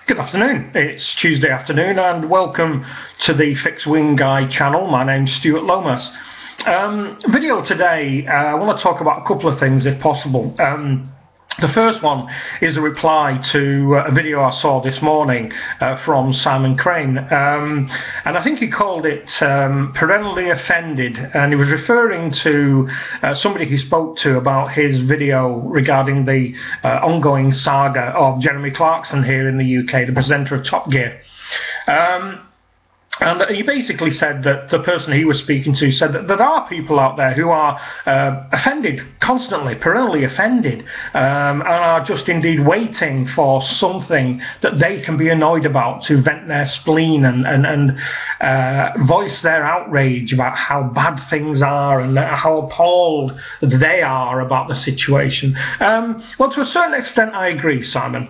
Good afternoon, it's Tuesday afternoon and welcome to the Fixed Wing Guy channel. My name's Stuart Lomas. Video today, I want to talk about a couple of things if possible. The first one is a reply to a video I saw this morning from Simon Crane, and I think he called it perennially offended, and he was referring to somebody he spoke to about his video regarding the ongoing saga of Jeremy Clarkson here in the UK, the presenter of Top Gear. And he basically said that the person he was speaking to said that there are people out there who are offended constantly, perennially offended, and are just indeed waiting for something that they can be annoyed about to vent their spleen and voice their outrage about how bad things are and how appalled they are about the situation. Well, to a certain extent I agree, Simon.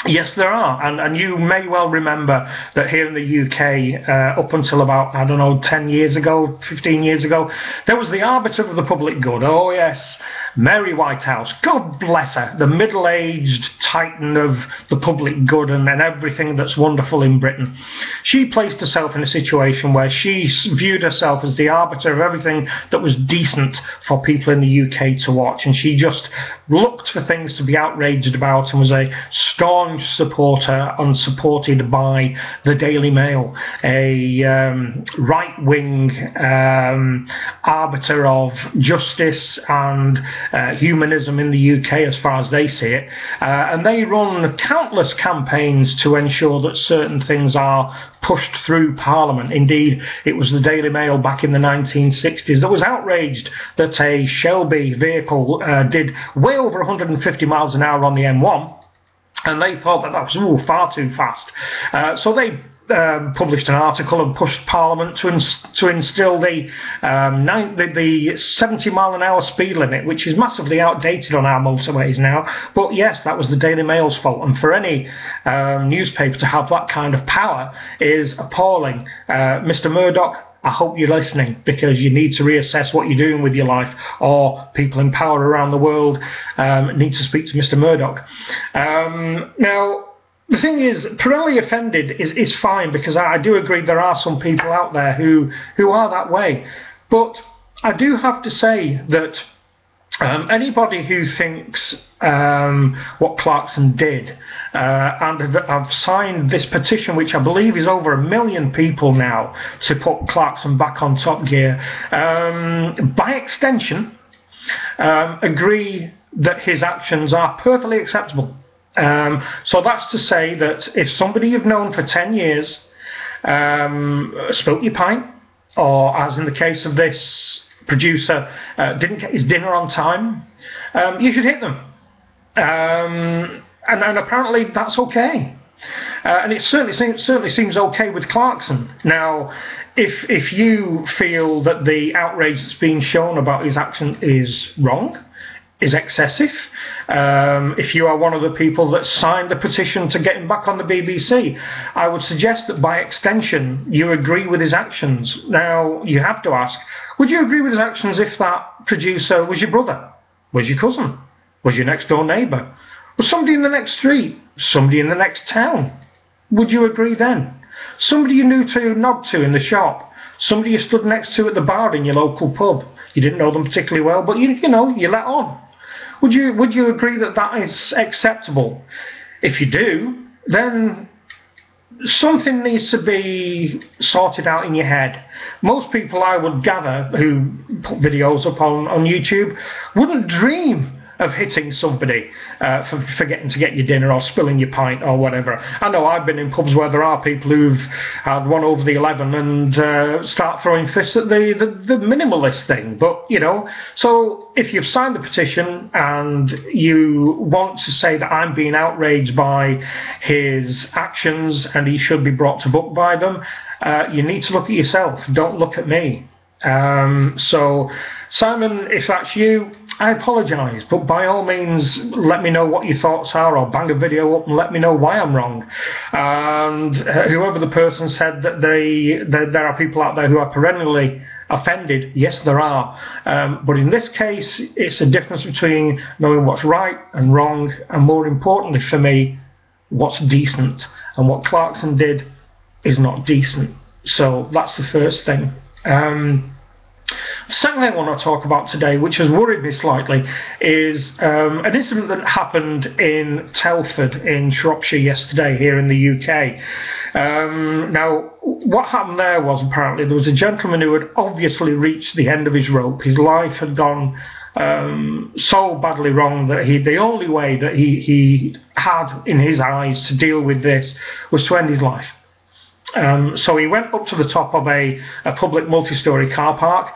Yes, there are, and you may well remember that here in the UK, up until about, I don't know, 10 years ago, 15 years ago, there was the arbiter of the public good. Oh yes, Mary Whitehouse, God bless her, the middle-aged titan of the public good and everything that's wonderful in Britain. She placed herself in a situation where she viewed herself as the arbiter of everything that was decent for people in the UK to watch, and she just looked for things to be outraged about and was a staunch supporter, unsupported by the Daily Mail, a right-wing arbiter of justice and humanism in the UK as far as they see it, and they run countless campaigns to ensure that certain things are pushed through Parliament. Indeed, it was the Daily Mail back in the 1960s that was outraged that a Shelby vehicle did way over 150 miles an hour on the M1, and they thought that that was far too fast. So they published an article and pushed Parliament to instill the 70 mile an hour speed limit, which is massively outdated on our motorways now. But yes, that was the Daily Mail's fault, and for any newspaper to have that kind of power is appalling. Mr. Murdoch, I hope you're listening, because you need to reassess what you're doing with your life, or people in power around the world need to speak to Mr. Murdoch. Now, the thing is, perennially offended is fine, because I do agree there are some people out there who are that way. But I do have to say that anybody who thinks what Clarkson did and have signed this petition, which I believe is over 1 million people now, to put Clarkson back on Top Gear, by extension agree that his actions are perfectly acceptable. So that's to say that if somebody you've known for 10 years spilt your pint, or as in the case of this producer, didn't get his dinner on time, you should hit them. And apparently that's okay. And it certainly seems okay with Clarkson. Now, if you feel that the outrage that's being shown about his action is wrong, is excessive, if you are one of the people that signed the petition to get him back on the BBC, I would suggest that by extension you agree with his actions. Now, you have to ask, would you agree with his actions if that producer was your brother, was your cousin, was your next door neighbour, was somebody in the next street, somebody in the next town? Would you agree then? Somebody you knew to nod to in the shop, somebody you stood next to at the bar in your local pub, you didn't know them particularly well, but you let on. Would you agree that that is acceptable? If you do, then something needs to be sorted out in your head. Most people, I would gather, who put videos up on YouTube wouldn't dream of hitting somebody for forgetting to get your dinner or spilling your pint or whatever. I know I've been in pubs where there are people who've had one over the 11 and start throwing fists at the minimalist thing. But, you know, so if you've signed the petition and you want to say that I'm being outraged by his actions and he should be brought to book by them, you need to look at yourself. Don't look at me. So, Simon, if that's you, I apologise, but by all means let me know what your thoughts are, or bang a video up and let me know why I'm wrong. And whoever the person said that there are people out there who are perennially offended, yes there are, but in this case it's a difference between knowing what's right and wrong, and more importantly for me, what's decent, and what Clarkson did is not decent. So that's the first thing. The second thing I want to talk about today, which has worried me slightly, is an incident that happened in Telford in Shropshire yesterday here in the UK. Now, what happened there was apparently there was a gentleman who had obviously reached the end of his rope. His life had gone so badly wrong that the only way that he had in his eyes to deal with this was to end his life. So he went up to the top of a public multi-storey car park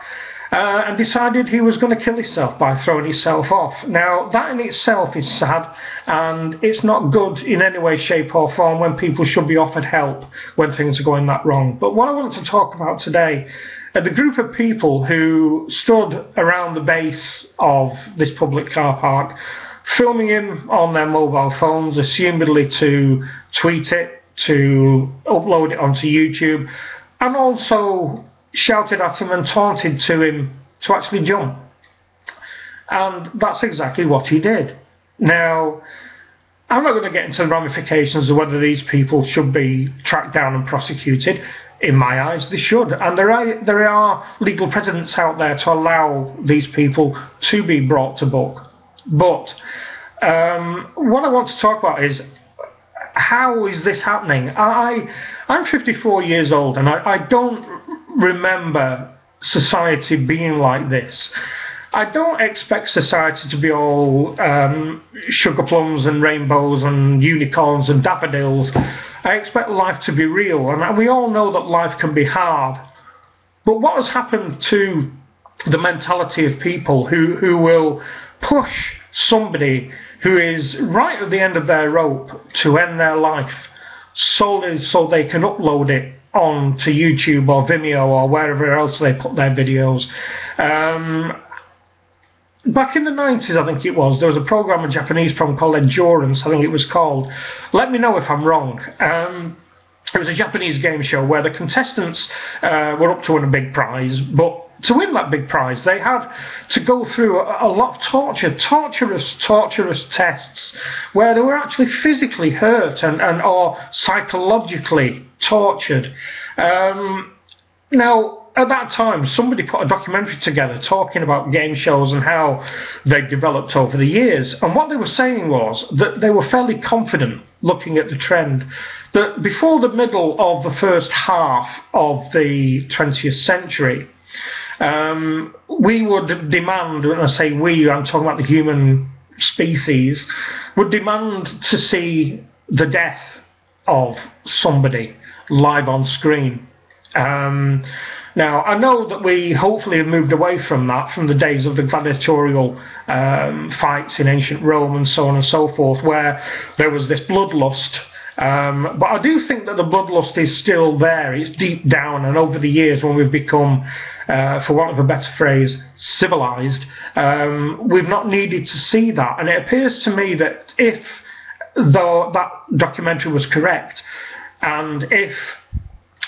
and decided he was going to kill himself by throwing himself off. Now, that in itself is sad, and it's not good in any way, shape or form when people should be offered help when things are going that wrong. But what I want to talk about today are the group of people who stood around the base of this public car park, filming him on their mobile phones, assumedly to tweet it, to upload it onto YouTube, and also shouted at him and taunted to him to actually jump. And that's exactly what he did. Now, I'm not going to get into the ramifications of whether these people should be tracked down and prosecuted. In my eyes, they should. And there are legal precedents out there to allow these people to be brought to book. But what I want to talk about is, how is this happening? I'm 54 years old, and I don't remember society being like this. I don't expect society to be all sugar plums and rainbows and unicorns and daffodils. I expect life to be real, and we all know that life can be hard. But what has happened to the mentality of people who will push somebody who is right at the end of their rope to end their life solely so they can upload it onto YouTube or Vimeo or wherever else they put their videos? Back in the 90s, I think it was, there was a program, a Japanese program called Endurance, I think it was called. Let me know if I'm wrong. It was a Japanese game show where the contestants were up to win a big prize, but to win that big prize, they had to go through a lot of torturous tests where they were actually physically hurt or psychologically tortured. Now, at that time, somebody put a documentary together talking about game shows and how they developed over the years. And what they were saying was that they were fairly confident, looking at the trend, that before the middle of the first half of the 20th century, we would demand, when I say we, I'm talking about the human species, would demand to see the death of somebody live on screen. Now, I know that we hopefully have moved away from that, from the days of the gladiatorial fights in ancient Rome and so on and so forth, where there was this bloodlust. But I do think that the bloodlust is still there. It's deep down, and over the years, when we've become, for want of a better phrase, civilized, we've not needed to see that. And it appears to me that if that documentary was correct, and if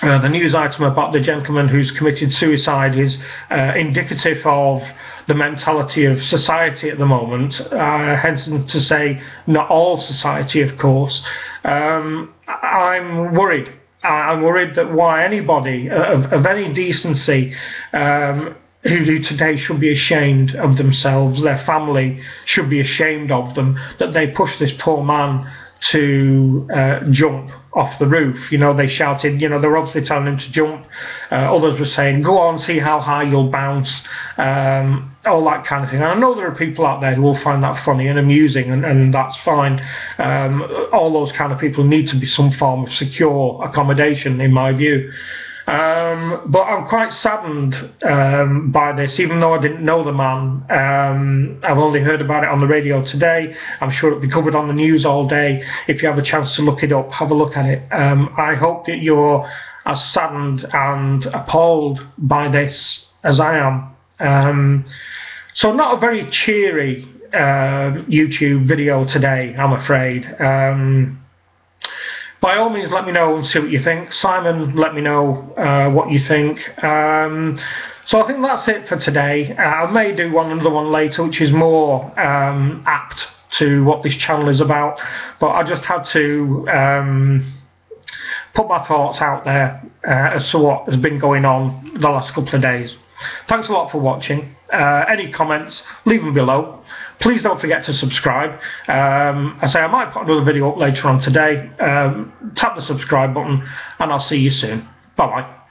the news item about the gentleman who's committed suicide is indicative of the mentality of society at the moment, hesitant to say not all society, of course, I'm worried. I'm worried that why anybody of any decency who today should be ashamed of themselves, their family should be ashamed of them, that they pushed this poor man to jump off the roof. You know, they shouted, you know, they were obviously telling him to jump. Others were saying, go on, see how high you'll bounce, all that kind of thing. And I know there are people out there who will find that funny and amusing, and that's fine. All those kind of people need to be some form of secure accommodation, in my view. But I'm quite saddened by this, even though I didn't know the man. I've only heard about it on the radio today. I'm sure it'll be covered on the news all day. If you have a chance to look it up, have a look at it. I hope that you're as saddened and appalled by this as I am. So not a very cheery YouTube video today, I'm afraid. By all means, let me know and see what you think. Simon, let me know what you think. So I think that's it for today. I may do another one later, which is more apt to what this channel is about, but I just had to put my thoughts out there as to what has been going on the last couple of days. Thanks a lot for watching. Any comments, leave them below. Please don't forget to subscribe. I might put another video up later on today. Tap the subscribe button, and I'll see you soon. Bye bye.